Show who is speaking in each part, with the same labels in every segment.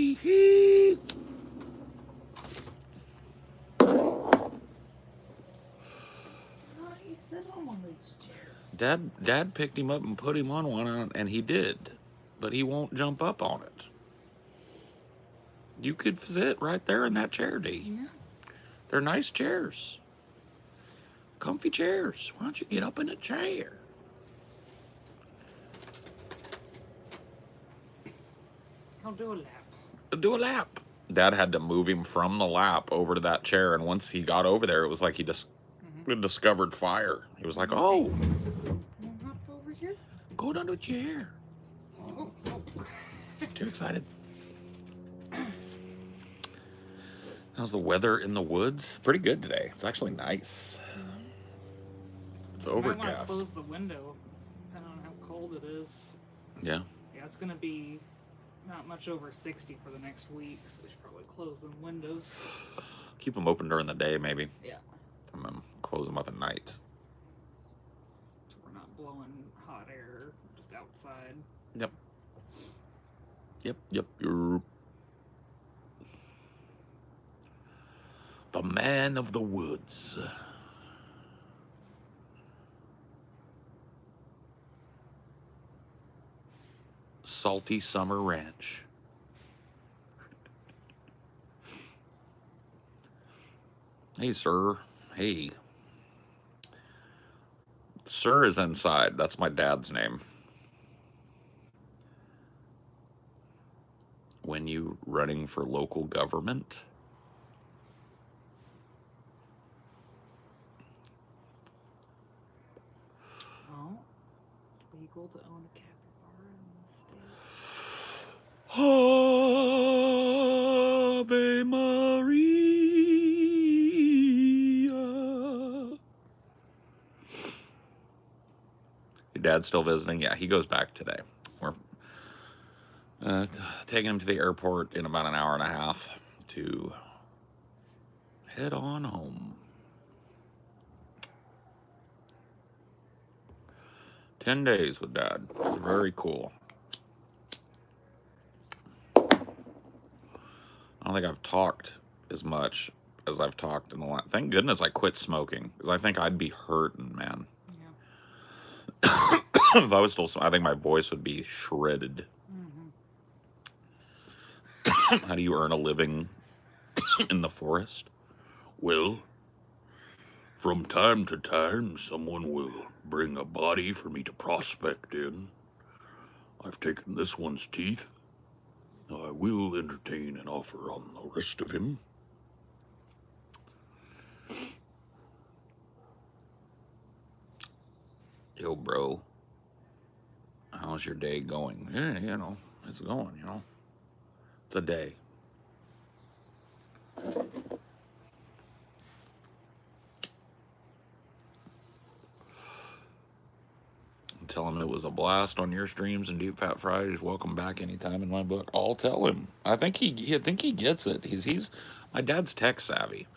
Speaker 1: Hee hee.
Speaker 2: You sit on one of these chairs.
Speaker 1: Dad picked him up and put him on one, and he did, but he won't jump up on it. You could sit right there in that chair, D.
Speaker 2: Yeah.
Speaker 1: They're nice chairs. Comfy chairs. Why don't you get up in a chair?
Speaker 2: I'll do a lap.
Speaker 1: Do a lap. Dad had to move him from the lap over to that chair, and once he got over there, it was like he just discovered fire. He was like, "Oh,
Speaker 2: Hop over here.
Speaker 1: go down to a chair."
Speaker 2: Oh.
Speaker 1: Too excited. How's the weather in the woods? Pretty good today. It's actually nice. It's overcast.
Speaker 2: I might want to close the window, depending on how cold it is.
Speaker 1: Yeah.
Speaker 2: Yeah, it's gonna be not much over 60 for the next week, so we should probably close the windows.
Speaker 1: Keep them open during the day, maybe.
Speaker 2: Yeah.
Speaker 1: And then close them up at night.
Speaker 2: So we're not blowing hot air just outside.
Speaker 1: Yep. Yep. The man of the woods. Salty Summer Ranch. Hey, sir. Hey. Sir is inside. That's my dad's name. When you running for local government?
Speaker 2: Oh, it's legal to own a capybara in the state.
Speaker 1: Ave Maria. Your dad's still visiting? Yeah, he goes back today. We're taking him to the airport in about an hour and a half to head on home. 10 days with Dad. It's very cool. I don't think I've talked as much as I've talked in the last... Thank goodness I quit smoking, because I think I'd be hurting, man.
Speaker 2: Yeah.
Speaker 1: If I was still smoking, I think my voice would be shredded. How do you earn a living in the forest? Well, from time to time, someone will bring a body for me to prospect in. I've taken this one's teeth. I will entertain an offer on the rest of him. Yo, bro. How's your day going? Yeah, you know, it's going, you know. It's a day. Tell him it was a blast on your streams and Deep Fat Fridays. Welcome back anytime in my book. I'll tell him. I think he gets it. He's my dad's tech savvy.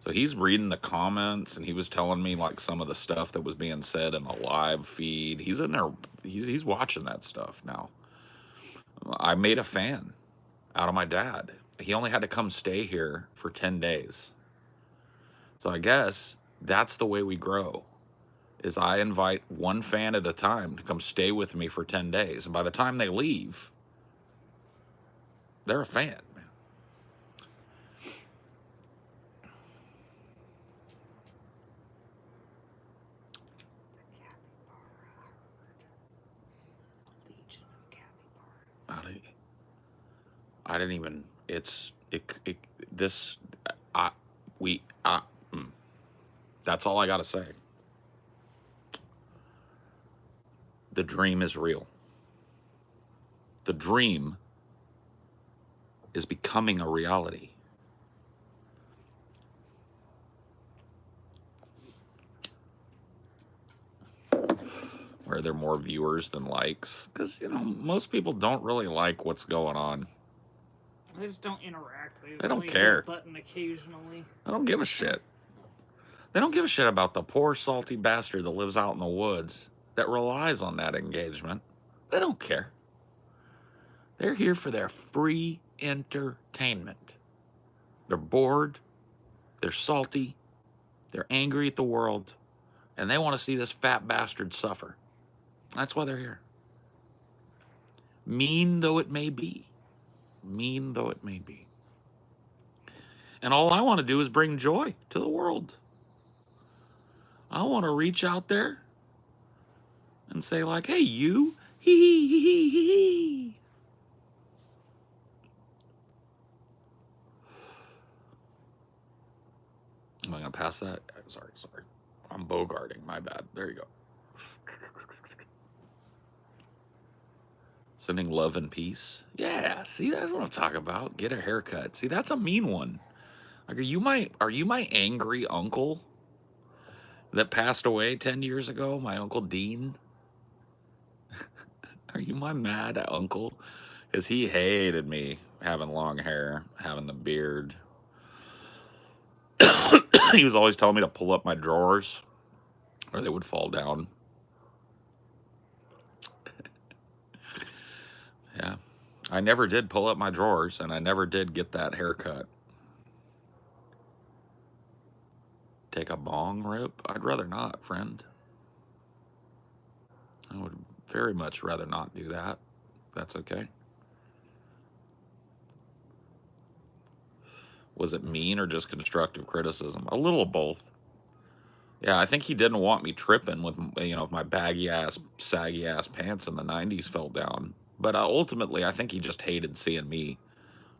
Speaker 1: So he's reading the comments and he was telling me like some of the stuff that was being said in the live feed. He's in there, he's watching that stuff now. I made a fan out of my dad. He only had to come stay here for 10 days. So I guess that's the way we grow. Is I invite one fan at a time to come stay with me for 10 days. And by the time they leave, they're a fan, man. I didn't even, that's all I got to say. The dream is real. The dream is becoming a reality. Are there more viewers than likes? Because, you know, most people don't really like what's going on.
Speaker 2: They just don't interact.
Speaker 1: They don't care.
Speaker 2: Hit a button occasionally.
Speaker 1: They don't give a shit. They don't give a shit about the poor salty bastard that lives out in the woods that relies on that engagement. They don't care. They're here for their free entertainment. They're bored, they're salty, they're angry at the world, and they want to see this fat bastard suffer. That's why they're here. Mean though it may be. Mean though it may be. And all I want to do is bring joy to the world. I want to reach out there and say, like, hey, you, hee hee hee hee hee. Am I going to pass that? Sorry. I'm bogarting. My bad. There you go. Sending love and peace. Yeah, see, that's what I'm talking about. Get a haircut. See, that's a mean one. Like, are you my angry uncle that passed away 10 years ago? My Uncle Dean? Are you my mad uncle? Because he hated me having long hair, having the beard. He was always telling me to pull up my drawers or they would fall down. Yeah. I never did pull up my drawers, and I never did get that haircut. Take a bong rip? I'd rather not, friend. I would very much rather not do that. That's okay. Was it mean or just constructive criticism? A little of both. Yeah, I think he didn't want me tripping with, my baggy ass, saggy ass pants in the 90s fell down. But ultimately, I think he just hated seeing me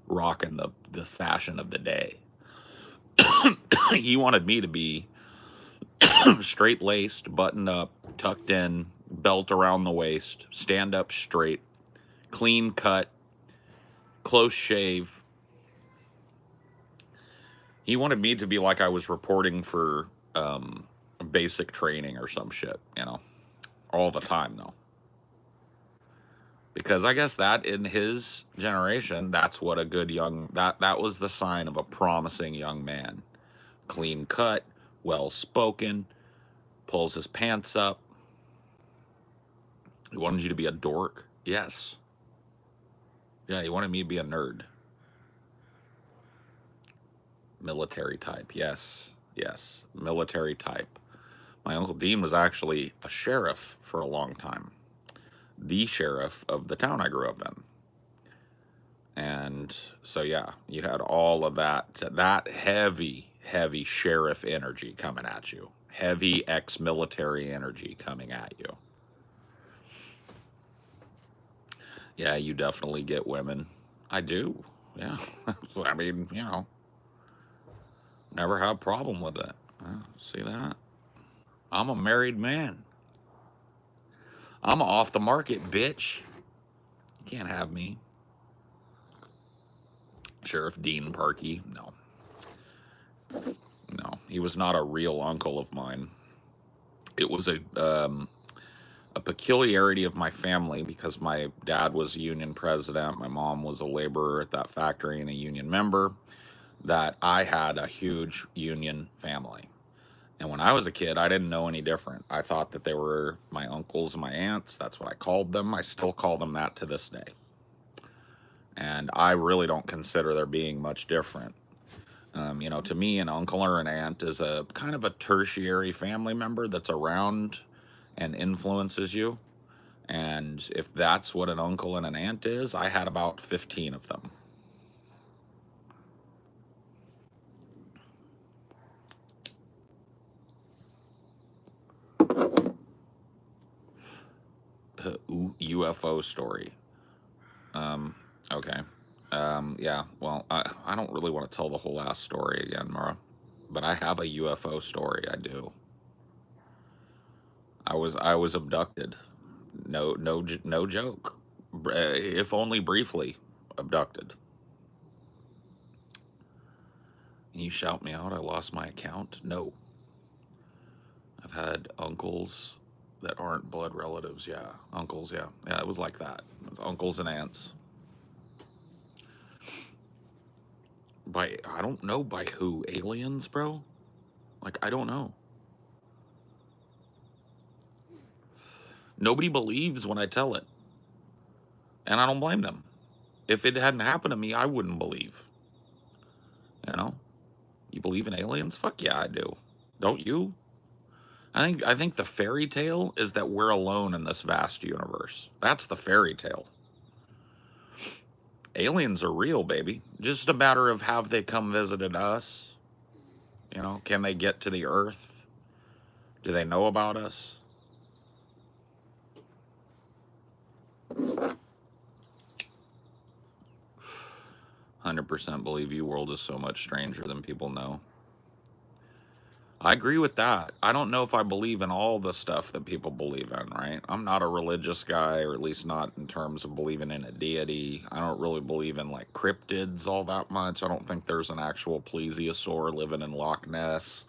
Speaker 1: rocking the fashion of the day. He wanted me to be straight laced, buttoned up, tucked in, belt around the waist, stand up straight, clean cut, close shave. He wanted me to be like I was reporting for basic training or some shit, all the time though. Because I guess that in his generation, that's what a good that was the sign of a promising young man. Clean cut, well spoken, pulls his pants up. He wanted you to be a dork. Yes. Yeah, he wanted me to be a nerd. Military type. Yes. Military type. My Uncle Dean was actually a sheriff for a long time. The sheriff of the town I grew up in. And so, yeah, you had all of that heavy sheriff energy coming at you. Heavy ex-military energy coming at you. Yeah, you definitely get women. I do. Yeah. I mean, never had a problem with it. See that? I'm a married man. I'm off the market, bitch. You can't have me. Sheriff Dean Parkey, no. No, he was not a real uncle of mine. It was a peculiarity of my family because my dad was a union president, my mom was a laborer at that factory and a union member, that I had a huge union family. And when I was a kid, I didn't know any different. I thought that they were my uncles and my aunts. That's what I called them. I still call them that to this day. And I really don't consider there being much different. To me, an uncle or an aunt is a kind of a tertiary family member that's around and influences you. And if that's what an uncle and an aunt is, I had about 15 of them. UFO story. Okay. Yeah, well, I don't really want to tell the whole ass story again, Mara. But I have a UFO story, I do. I was abducted. No joke. If only briefly abducted. Can you shout me out? I lost my account? No. I've had uncles that aren't blood relatives. Yeah, uncles, yeah. Yeah, it was like that. It was uncles and aunts. I don't know by who. Aliens, bro? Like, I don't know. Nobody believes when I tell it. And I don't blame them. If it hadn't happened to me, I wouldn't believe. You know? You believe in aliens? Fuck yeah, I do. Don't you? I think the fairy tale is that we're alone in this vast universe. That's the fairy tale. Aliens are real, baby. Just a matter of have they come visited us? You know, can they get to the Earth? Do they know about us? 100% believe you world is so much stranger than people know. I agree with that. I don't know if I believe in all the stuff that people believe in, right? I'm not a religious guy, or at least not in terms of believing in a deity. I don't really believe in like cryptids all that much. I don't think there's an actual plesiosaur living in Loch Ness.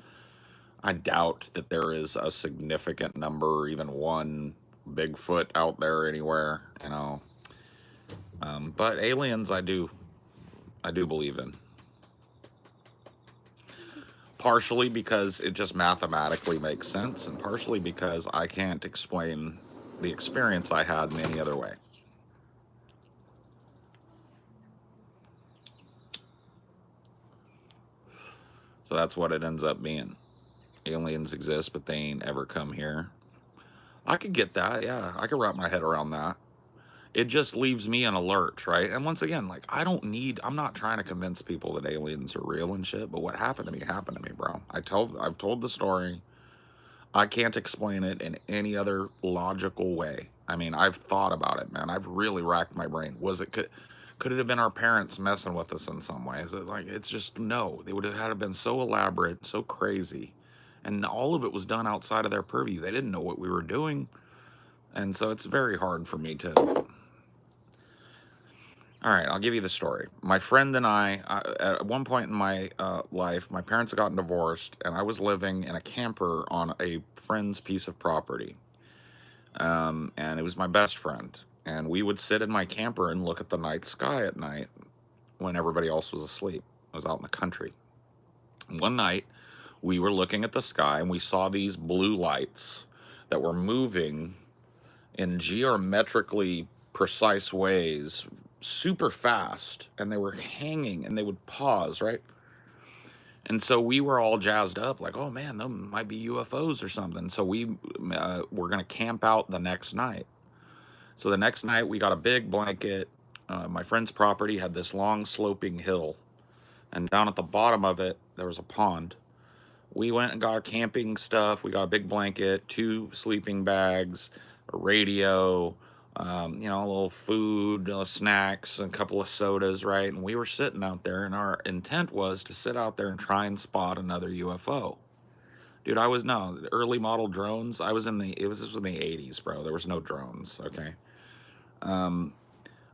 Speaker 1: I doubt that there is a significant number, even one Bigfoot out there anywhere, you know. But aliens, I do believe in. Partially because it just mathematically makes sense, and partially because I can't explain the experience I had in any other way. So that's what it ends up being. Aliens exist, but they ain't ever come here. I could get that, yeah. I could wrap my head around that. It just leaves me in a lurch, right? And once again, like, I'm not trying to convince people that aliens are real and shit, but what happened to me, bro. I've told the story. I can't explain it in any other logical way. I mean, I've thought about it, man. I've really racked my brain. Could it have been our parents messing with us in some way? Is it like, it's just no. They would have had to been so elaborate, so crazy, and all of it was done outside of their purview. They didn't know what we were doing, and so it's very hard for me to. All right, I'll give you the story. My friend and I, at one point in my life, my parents had gotten divorced, and I was living in a camper on a friend's piece of property. And it was my best friend. And we would sit in my camper and look at the night sky at night when everybody else was asleep. I was out in the country. And one night, we were looking at the sky and we saw these blue lights that were moving in geometrically precise ways, super fast, and they were hanging and they would pause, right? And so we were all jazzed up, like, oh man, those might be UFOs or something. So we were going to camp out the next night. So the next night we got a big blanket. My friend's property had this long sloping hill, and down at the bottom of it, there was a pond. We went and got our camping stuff. We got a big blanket, 2 sleeping bags, a radio, a little food, snacks, and a couple of sodas, right? And we were sitting out there, and our intent was to sit out there and try and spot another UFO. Dude, early model drones. This was in the 80s, bro. There was no drones, okay?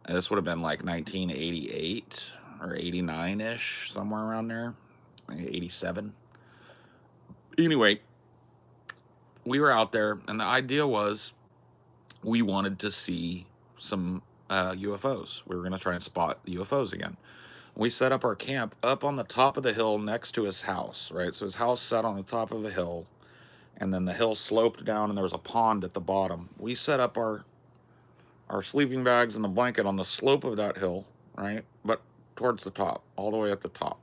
Speaker 1: This would have been like 1988 or 89-ish, somewhere around there, 87. Anyway, we were out there, and the idea was we wanted to see some UFOs. We were going to try and spot UFOs again. We set up our camp up on the top of the hill next to his house, right? So his house sat on the top of a hill, and then the hill sloped down, and there was a pond at the bottom. We set up our sleeping bags and the blanket on the slope of that hill, right? But towards the top, all the way at the top.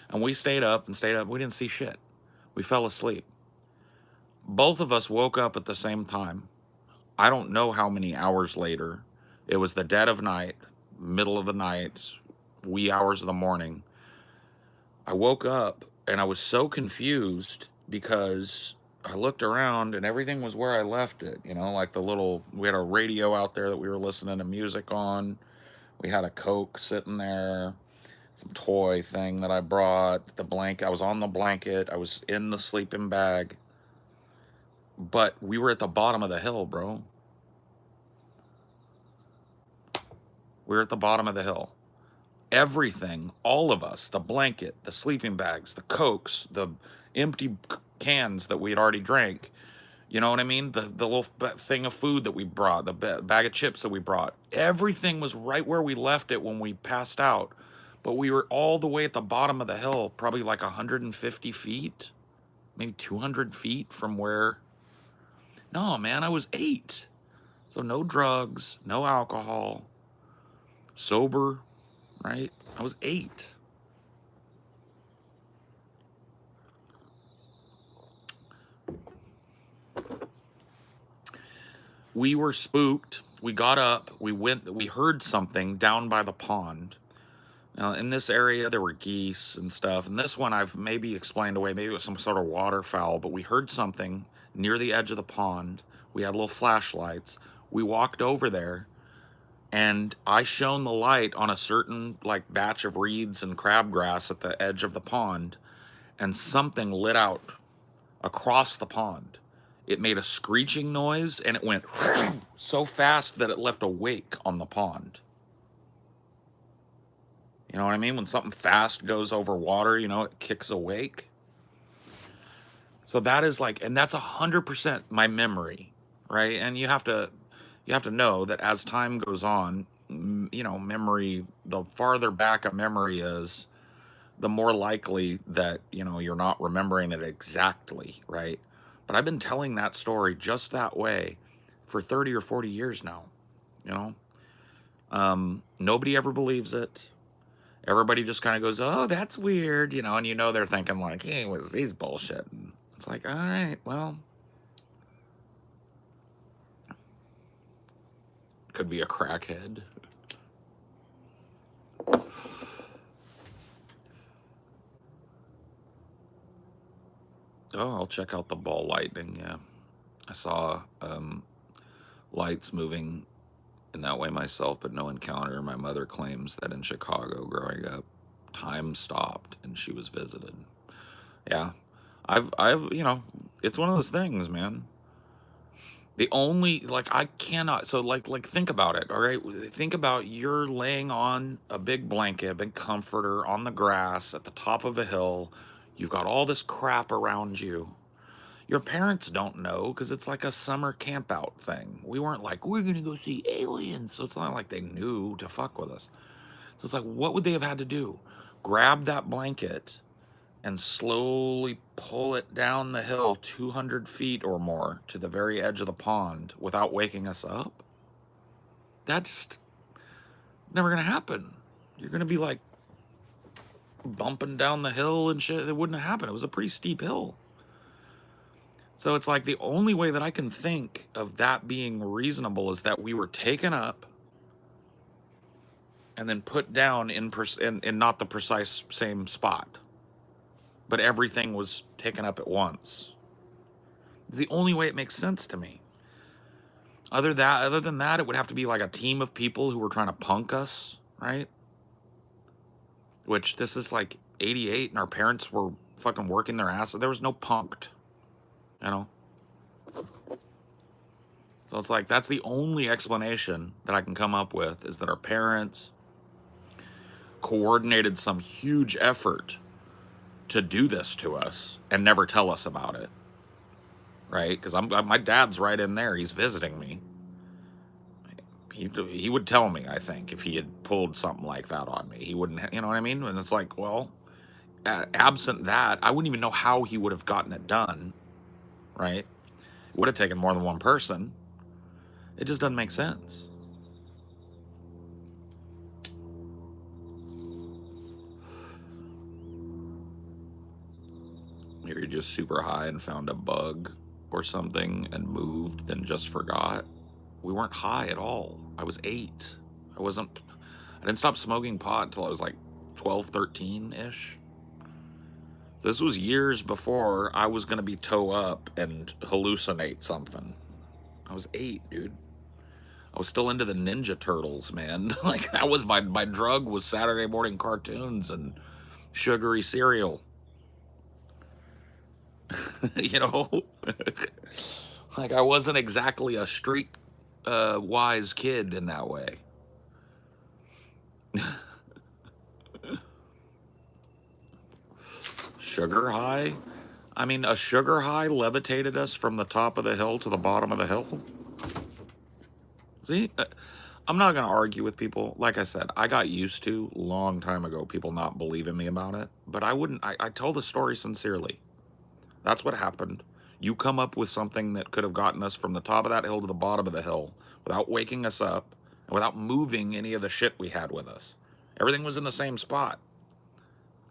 Speaker 1: And we stayed up and stayed up. We didn't see shit. We fell asleep. Both of us woke up at the same time. I don't know how many hours later. It was the dead of night, middle of the night, wee hours of the morning. I woke up and I was so confused because I looked around and everything was where I left it. Like we had a radio out there that we were listening to music on. We had a Coke sitting there, some toy thing that I brought, the blanket. I was on the blanket. I was in the sleeping bag. But we were at the bottom of the hill, bro. We were at the bottom of the hill. Everything, all of us, the blanket, the sleeping bags, the Cokes, the empty cans that we had already drank, you know what I mean? The little thing of food that we brought, the bag of chips that we brought, everything was right where we left it when we passed out. But we were all the way at the bottom of the hill, probably like 150 feet, maybe 200 feet from where. No, man, I was 8. So no drugs, no alcohol. sober, right? I was 8. We were spooked. We got up. We heard something down by the pond. Now, in this area, there were geese and stuff. And this one I've maybe explained away. Maybe it was some sort of waterfowl, but we heard something near the edge of the pond. We had little flashlights. We walked over there, and I shone the light on a certain like batch of reeds and crabgrass at the edge of the pond, and something lit out across the pond. It made a screeching noise, and it went so fast that it left a wake on the pond. You know what I mean? When something fast goes over water, you know, it kicks a wake. So that is like, and that's 100% my memory, right? And you have to know that as time goes on, you know, memory, the farther back a memory is, the more likely that, you know, you're not remembering it exactly, right? But I've been telling that story just that way for 30 or 40 years now, you know? Nobody ever believes it. Everybody just kind of goes, oh, that's weird, you know, and you know they're thinking like, hey, he's bullshitting. It's like, all right, well, could be a crackhead. Oh, I'll check out the ball lightning, yeah. I saw lights moving in that way myself, but no encounter. My mother claims that in Chicago growing up, time stopped and she was visited. Yeah. I've, you know, it's one of those things, man. The only, like, I cannot, so like think about it, all right? Think about you're laying on a big blanket, a big comforter on the grass at the top of a hill. You've got all this crap around you. Your parents don't know because it's like a summer camp out thing. We weren't like, we're going to go see aliens. So it's not like they knew to fuck with us. So it's like, what would they have had to do? Grab that blanket and slowly pull it down the hill 200 feet or more to the very edge of the pond without waking us up? That's never going to happen. You're going to be like bumping down the hill and shit. It wouldn't have happened. It was a pretty steep hill. So it's like the only way that I can think of that being reasonable is that we were taken up and then put down in not the precise same spot, but everything was taken up at once. It's the only way it makes sense to me. Other than that, it would have to be like a team of people who were trying to punk us, right? Which this is like 88 and our parents were fucking working their ass. There was no punked, you know? So it's like, that's the only explanation that I can come up with, is that our parents coordinated some huge effort to do this to us and never tell us about it, right? Because my dad's right in there. He's visiting me. He would tell me, I think, if he had pulled something like that on me. He wouldn't, you know what I mean? And it's like, well, absent that, I wouldn't even know how he would have gotten it done, right? It would have taken more than one person. It just doesn't make sense. You're just super high and found a bug or something and moved, then just forgot. We weren't high at all. I was 8. I didn't stop smoking pot until I was like 12, 13-ish. This was years before I was going to be toe up and hallucinate something. I was 8, dude. I was still into the Ninja Turtles, man. Like, that was my drug, was Saturday morning cartoons and sugary cereal. You know? Like, I wasn't exactly a street wise kid in that way. Sugar high? I mean, a sugar high levitated us from the top of the hill to the bottom of the hill. See? I'm not going to argue with people. Like I said, I got used to, long time ago, people not believing me about it. But I tell the story sincerely. That's what happened. You come up with something that could have gotten us from the top of that hill to the bottom of the hill without waking us up, and without moving any of the shit we had with us. Everything was in the same spot,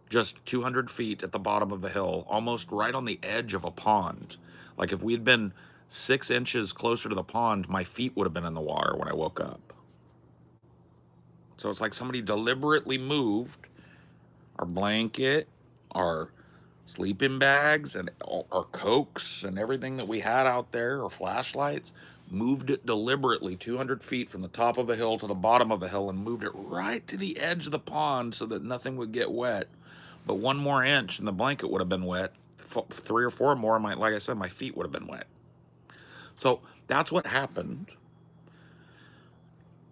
Speaker 1: just 200 feet at the bottom of a hill, almost right on the edge of a pond. Like if we'd been 6 inches closer to the pond, my feet would have been in the water when I woke up. So it's like somebody deliberately moved our blanket, our sleeping bags, and our cokes and everything that we had out there, or flashlights, moved it deliberately 200 feet from the top of a hill to the bottom of a hill and moved it right to the edge of the pond so that nothing would get wet. But 1 more inch and the blanket would have been wet. 3 or 4 more, like I said, my feet would have been wet. So that's what happened.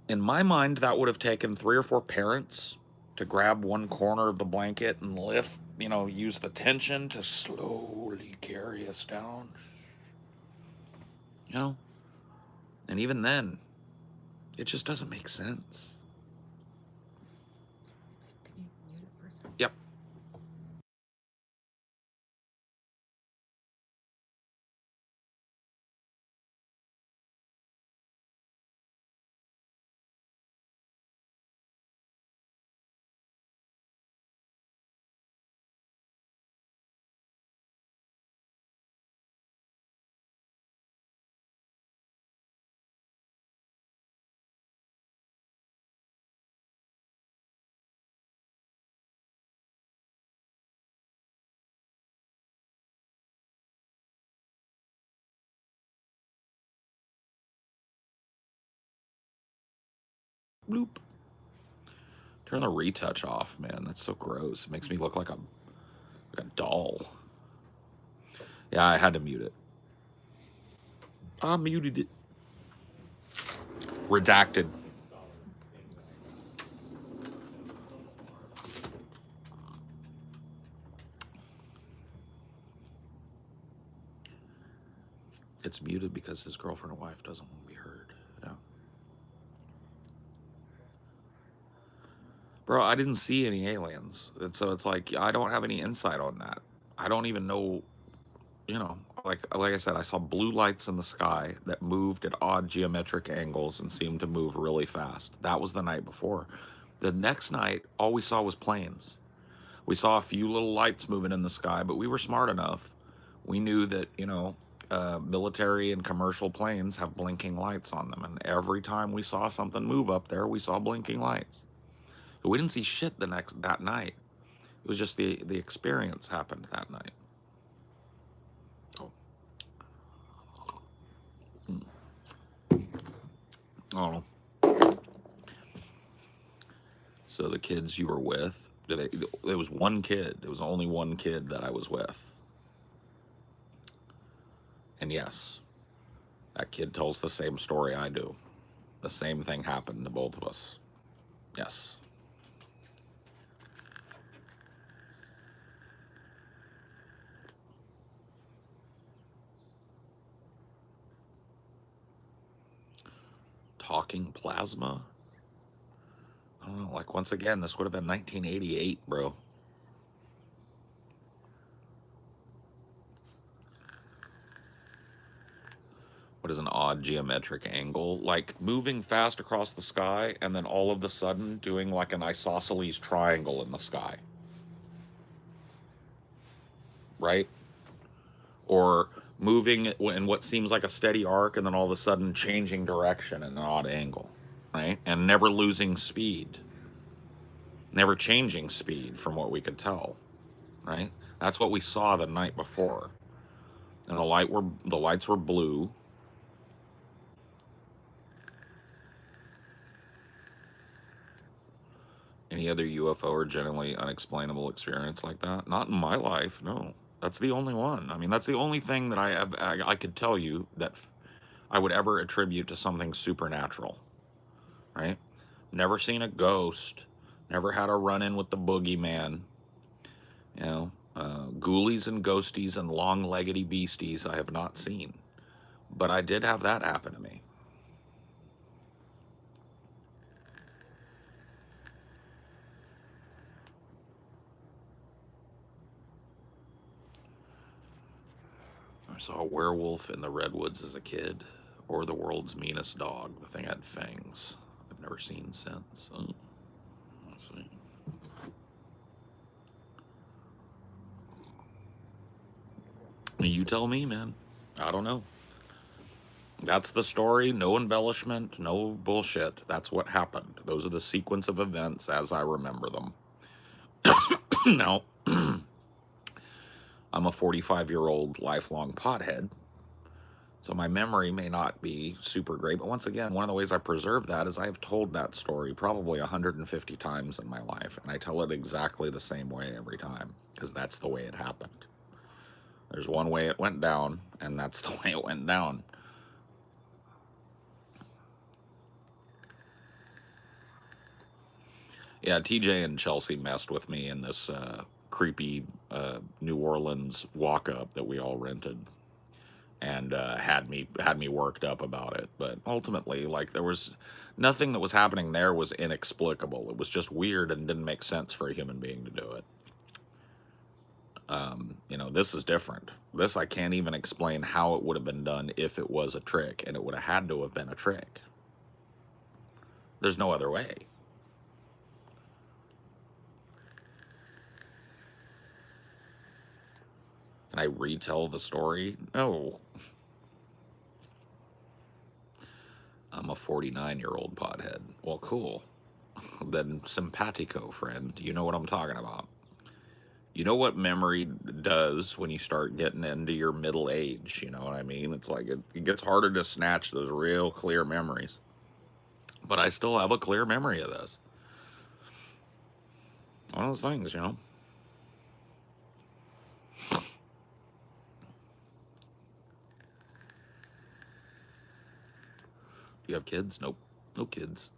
Speaker 1: In my mind, that would have taken 3 or 4 parents to grab one corner of the blanket and lift, use the tension to slowly carry us down. And even then, it just doesn't make sense.
Speaker 2: Can you mute it for a second?
Speaker 1: Yep. Bloop. Turn the retouch off, man. That's so gross. It makes me look like a doll. Yeah, I had to mute it. I muted it. Redacted. It's muted because his girlfriend or wife doesn't want to be heard. Yeah. Bro, I didn't see any aliens. And so it's like, I don't have any insight on that. I don't even know, like I said, I saw blue lights in the sky that moved at odd geometric angles and seemed to move really fast. That was the night before. The next night, all we saw was planes. We saw a few little lights moving in the sky, but we were smart enough. We knew that, military and commercial planes have blinking lights on them. And every time we saw something move up there, we saw blinking lights. So we didn't see shit that night. It was just the experience happened that night. Oh. Oh. So the kids you were with, there was one kid. There was only one kid that I was with. And yes, that kid tells the same story I do. The same thing happened to both of us. Yes. Talking plasma? I don't know. Like, once again, this would have been 1988, bro. What is an odd geometric angle? Like moving fast across the sky and then all of a sudden doing like an isosceles triangle in the sky. Right? Or moving in what seems like a steady arc and then all of a sudden changing direction in an odd angle. Right? And never losing speed. Never changing speed from what we could tell. Right? That's what we saw the night before. And the lights were blue. Any other UFO or generally unexplainable experience like that? Not in my life, no. That's the only one. I mean, that's the only thing that I could tell you that I would ever attribute to something supernatural, right? Never seen a ghost, never had a run-in with the boogeyman, ghoulies and ghosties and long-leggedy beasties I have not seen. But I did have that happen to me. I saw a werewolf in the redwoods as a kid, or the world's meanest dog. The thing had fangs. I've Never seen since. Oh, let's see. You tell me, man. I don't know. That's the story. No embellishment, no bullshit. That's what happened. Those are the sequence of events as I remember them. Now, I'm a 45-year-old lifelong pothead, so my memory may not be super great. But once again, one of the ways I preserve that is I have told that story probably 150 times in my life, and I tell it exactly the same way every time, because that's the way it happened. There's one way it went down, and that's the way it went down. Yeah, TJ and Chelsea messed with me in this creepy New Orleans walk-up that we all rented, and had me worked up about it. But ultimately, like, there was nothing that was happening there was inexplicable. It was just weird and didn't make sense for a human being to do it. You know, this is different. This, I can't even explain how it would have been done if it was a trick, and it would have had to have been a trick. There's no other way. Can I retell the story? No. I'm a 49-year-old pothead. Well, cool. Then simpatico, friend. You know what I'm talking about. You know what memory does when you start getting into your middle age, you know what I mean? It's like it gets harder to snatch those real clear memories. But I still have a clear memory of this. One of those things, you know? Do you have kids? Nope. No kids.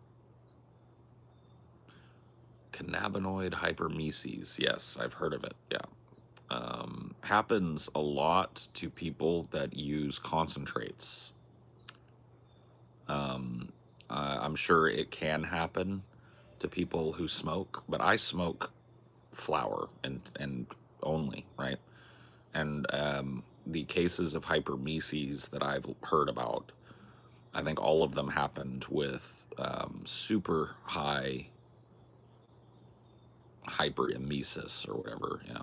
Speaker 1: Cannabinoid hypermesis. Yes, I've heard of it. Yeah. Happens a lot to people that use concentrates. I'm sure it can happen to people who smoke, but I smoke flower and only, right? And the cases of hypermesis that I've heard about, I think all of them happened with super high hyperemesis or whatever. Yeah.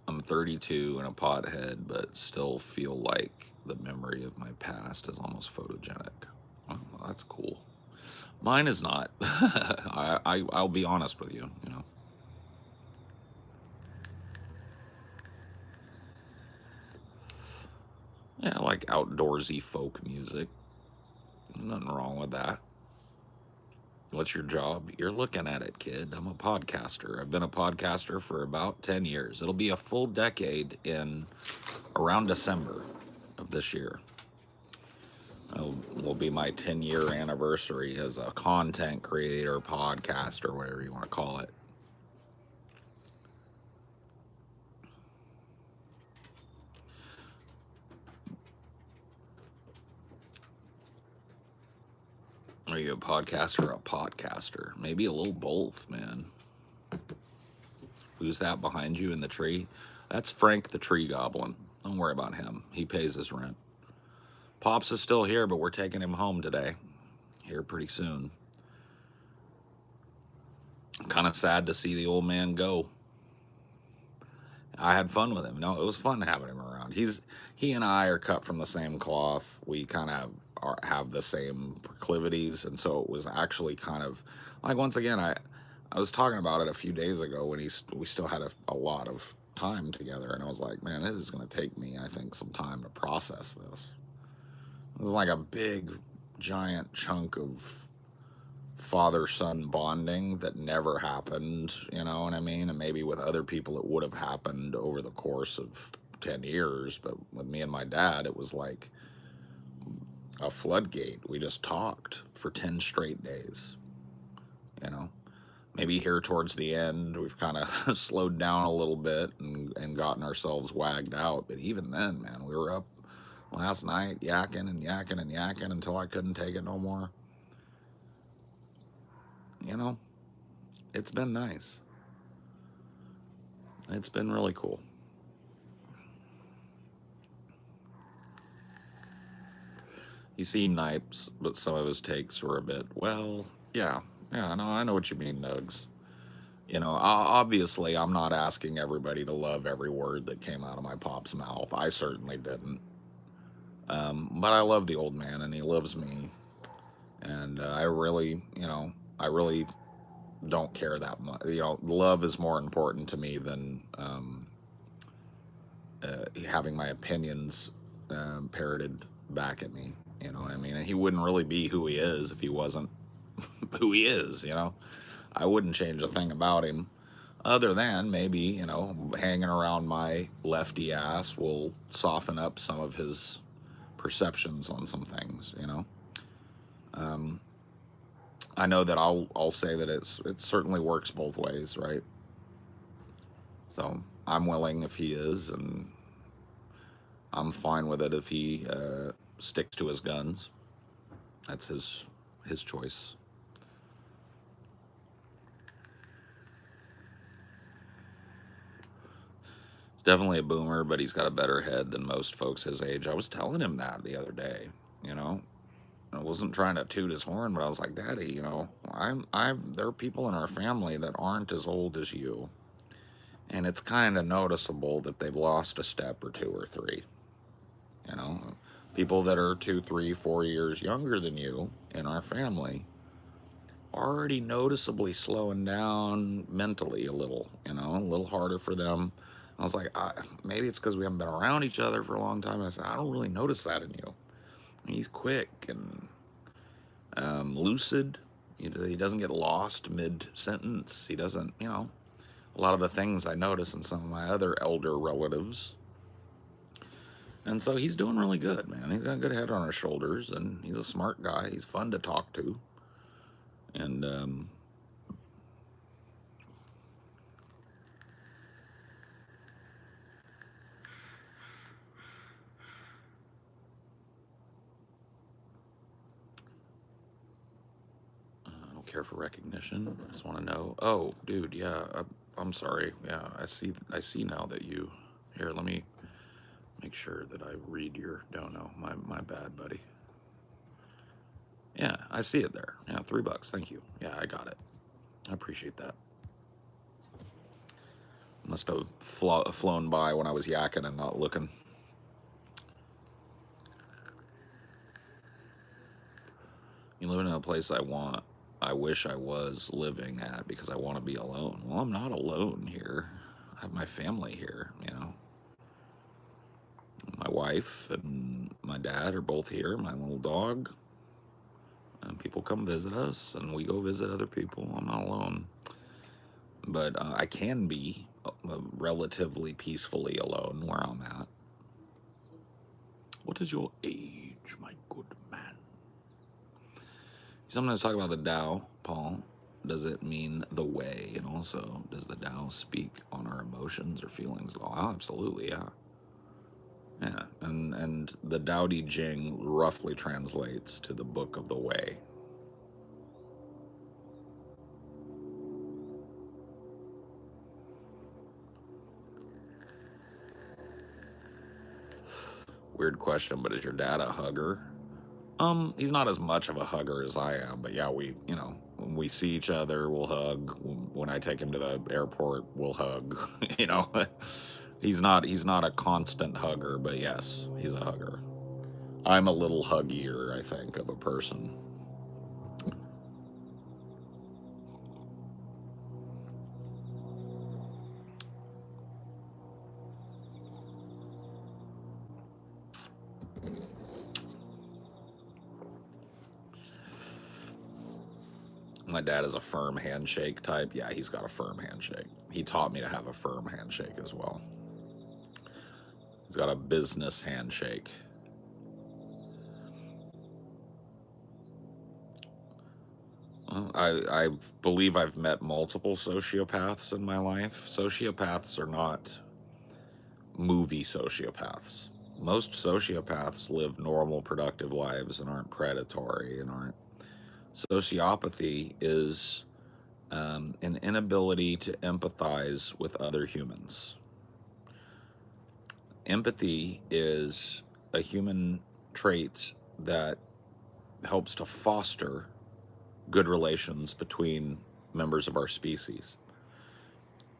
Speaker 1: I'm 32 and a pothead, but still feel like the memory of my past is almost photogenic. Oh, well, that's cool. Mine is not. I'll be honest with you, you know. Yeah, I like outdoorsy folk music. Nothing wrong with that. What's your job? You're looking at it, kid. I'm a podcaster. I've been a podcaster for about 10 years. It'll be a full decade in around December of this year. Will be my 10-year anniversary as a content creator, podcaster, whatever you want to call it. Are you a podcaster or a podcaster? Maybe a little both, man. Who's that behind you in the tree? That's Frank the Tree Goblin. Don't worry about him. He pays his rent. Pops is still here, but we're taking him home today. Here pretty soon. Kind of sad to see the old man go. I had fun with him. No, it was fun having him around. He and I are cut from the same cloth. We kind of have the same proclivities, and so it was actually kind of like, once again, I was talking about it a few days ago when we still had a lot of time together, and I was like, man, it is going to take me, I think, some time to process this. This is like a big, giant chunk of father-son bonding that never happened, you know what I mean? And maybe with other people it would have happened over the course of 10 years, but with me and my dad, it was like a floodgate. We just talked for 10 straight days, you know? Maybe here towards the end, we've kind of slowed down a little bit and gotten ourselves wagged out. But even then, man, we were up last night yakking and yakking and yakking until I couldn't take it no more. You know, it's been nice. It's been really cool. He seemed nice, but some of his takes were a bit, well, yeah, yeah, no, I know what you mean, Nugs. Obviously, I'm not asking everybody to love every word that came out of my pop's mouth. I certainly didn't. But I love the old man, and he loves me. And I really don't care that much. Love is more important to me than having my opinions parroted back at me. You know what I mean? And he wouldn't really be who he is if he wasn't who he is. I wouldn't change a thing about him, other than maybe hanging around my lefty ass will soften up some of his perceptions on some things. Um, I know that I'll say that it certainly works both ways, right? So I'm willing if he is, and I'm fine with it if he sticks to his guns. That's his choice. He's definitely a boomer, but he's got a better head than most folks his age. I was telling him that the other day. I wasn't trying to toot his horn, but I was like, Daddy, there are people in our family that aren't as old as you, and it's kind of noticeable that they've lost a step or two or three. You know, People that are 2, 3, 4 years younger than you in our family already noticeably slowing down mentally a little. A little harder for them. I was like, maybe it's because we haven't been around each other for a long time. And I said, I don't really notice that in you. He's quick and lucid. He doesn't get lost mid-sentence. He doesn't, a lot of the things I notice in some of my other elder relatives. And so he's doing really good, man. He's got a good head on his shoulders, and he's a smart guy. He's fun to talk to. And I don't care for recognition. I just want to know. Oh, dude, yeah. I'm sorry. Yeah, I see now that you. Here, let me make sure that I read your dono. My bad, buddy. Yeah, I see it there. Yeah, $3. Thank you. Yeah, I got it. I appreciate that. Must have flown by when I was yakking and not looking. You live in a place I wish I was living at because I want to be alone. Well, I'm not alone here. I have my family here, My wife and my dad are both here, my little dog. And people come visit us, and we go visit other people. I'm not alone. But I can be relatively peacefully alone where I'm at. What is your age, my good man? Sometimes talk about the Tao, Paul. Does it mean the way? And also, does the Tao speak on our emotions or feelings at all? Oh, absolutely, yeah. Yeah, and the Tao Te Ching roughly translates to the Book of the Way. Weird question, but is your dad a hugger? He's not as much of a hugger as I am, but yeah, when we see each other, we'll hug. When I take him to the airport, we'll hug. He's not a constant hugger, but yes, he's a hugger. I'm a little huggier, I think, of a person. My dad is a firm handshake type. Yeah, he's got a firm handshake. He taught me to have a firm handshake as well. He's got a business handshake. I believe I've met multiple sociopaths in my life. Sociopaths are not movie sociopaths. Most sociopaths live normal, productive lives and aren't predatory and aren't. Sociopathy is an inability to empathize with other humans. Empathy is a human trait that helps to foster good relations between members of our species.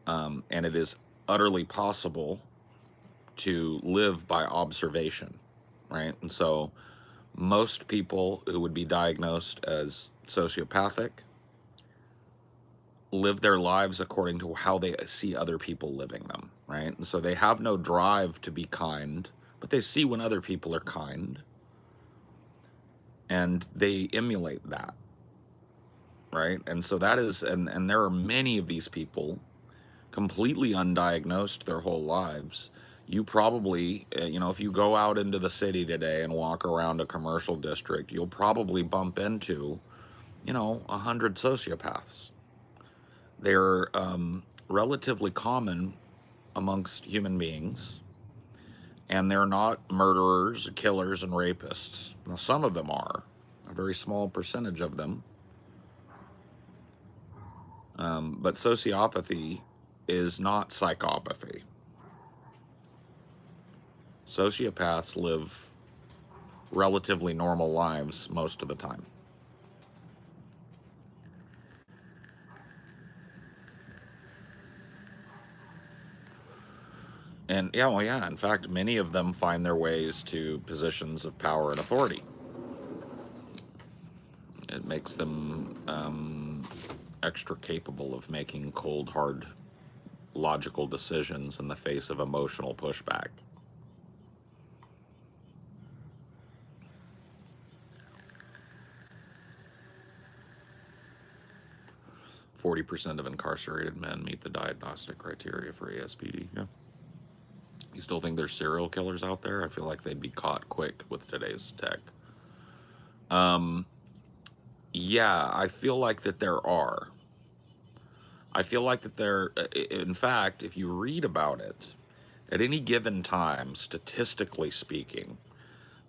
Speaker 1: And it is utterly possible to live by observation, right? And so most people who would be diagnosed as sociopathic live their lives according to how they see other people living them, right? And so they have no drive to be kind, but they see when other people are kind and they emulate that, right? And so that is, and there are many of these people completely undiagnosed their whole lives. You probably, if you go out into the city today and walk around a commercial district, you'll probably bump into, 100 sociopaths. They're relatively common amongst human beings, and they're not murderers, killers, and rapists. Now, some of them are, a very small percentage of them. But sociopathy is not psychopathy. Sociopaths live relatively normal lives most of the time. And in fact, many of them find their ways to positions of power and authority. It makes them extra capable of making cold, hard, logical decisions in the face of emotional pushback. %40 of incarcerated men meet the diagnostic criteria for ASPD. Yeah. You still think there's serial killers out there? I feel like they'd be caught quick with today's tech. Yeah, I feel like that there are. I feel like that there, in fact, if you read about it, at any given time, statistically speaking,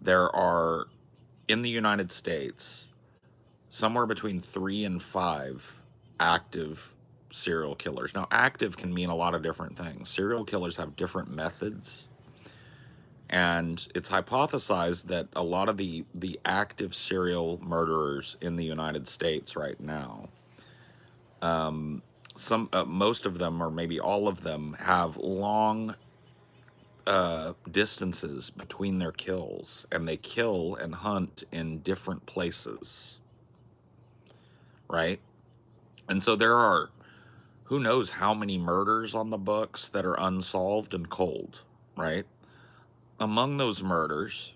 Speaker 1: there are, in the United States, somewhere between 3 and 5 active serial killers. Now, active can mean a lot of different things. Serial killers have different methods, and it's hypothesized that a lot of the active serial murderers in the United States right now, most of them, or maybe all of them, have long distances between their kills, and they kill and hunt in different places, right? And so there are, who knows how many murders on the books that are unsolved and cold, right? Among those murders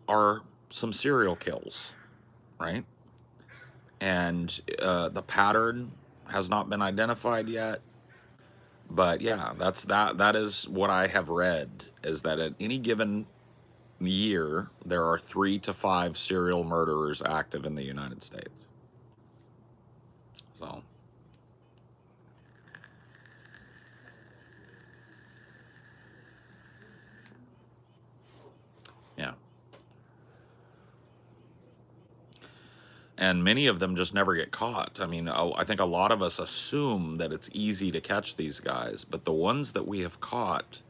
Speaker 1: are some serial kills, right? And the pattern has not been identified yet. But yeah, that is what I have read, is that at any given year, there are 3 to 5 serial murderers active in the United States. So, yeah. And many of them just never get caught. I mean, I think a lot of us assume that it's easy to catch these guys, but the ones that we have caught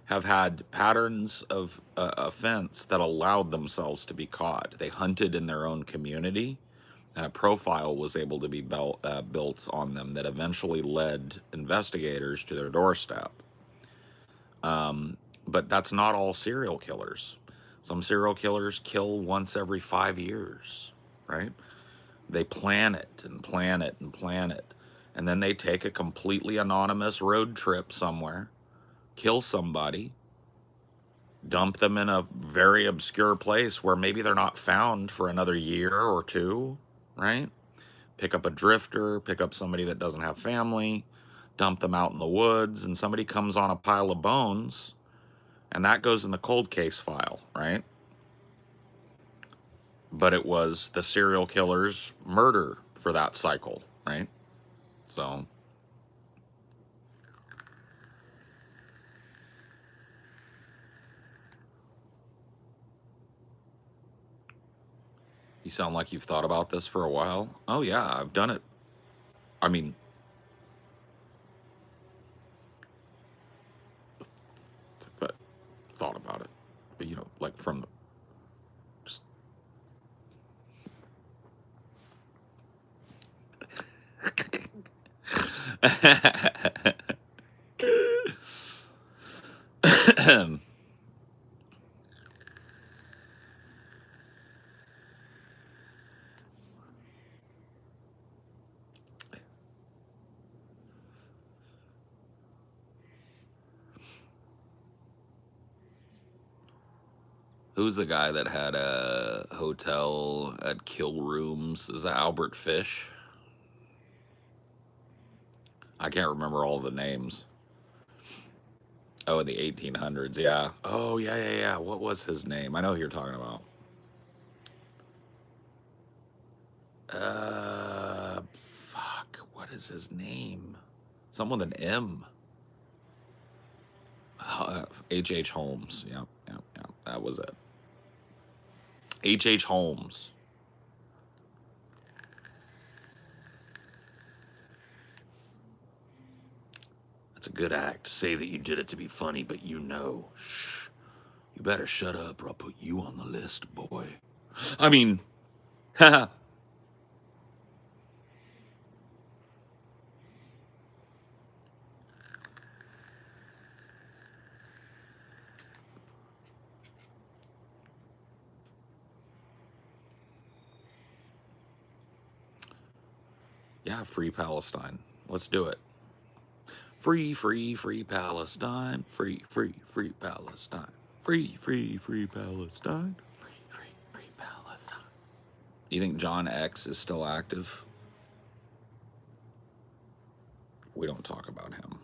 Speaker 1: have had patterns of offense that allowed themselves to be caught. They hunted in their own community, and a profile was able to be built on them that eventually led investigators to their doorstep. But that's not all serial killers. Some serial killers kill once every 5 years, right? They plan it and plan it and plan it. And then they take a completely anonymous road trip somewhere, kill somebody, dump them in a very obscure place where maybe they're not found for another year or two, right? Pick up a drifter, pick up somebody that doesn't have family, dump them out in the woods, and somebody comes on a pile of bones, and that goes in the cold case file, right? But it was the serial killer's murder for that cycle, right? So, you sound like you've thought about this for a while. Oh yeah, I've done it. I mean, but thought about it. But, like from Who's the guy that had a hotel at Kill Rooms? Is that Albert Fish? I can't remember all the names. Oh, in the 1800s, yeah. Oh, yeah. What was his name? I know who you're talking about. Fuck. What is his name? Someone with an M. H. Holmes. Yeah. That was it. H. Holmes. That's a good act. Say that you did it to be funny, but you know. Shh. You better shut up or I'll put you on the list, boy. I mean, haha. Yeah, free Palestine. Let's do it. Free Palestine. Free Palestine. Free Palestine. Free Palestine. You think John X is still active? We don't talk about him.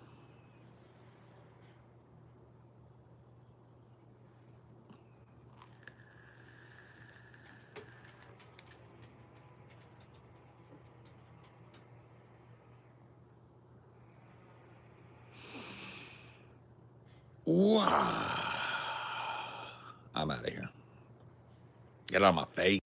Speaker 1: Wow. I'm out of here. Get out of my face.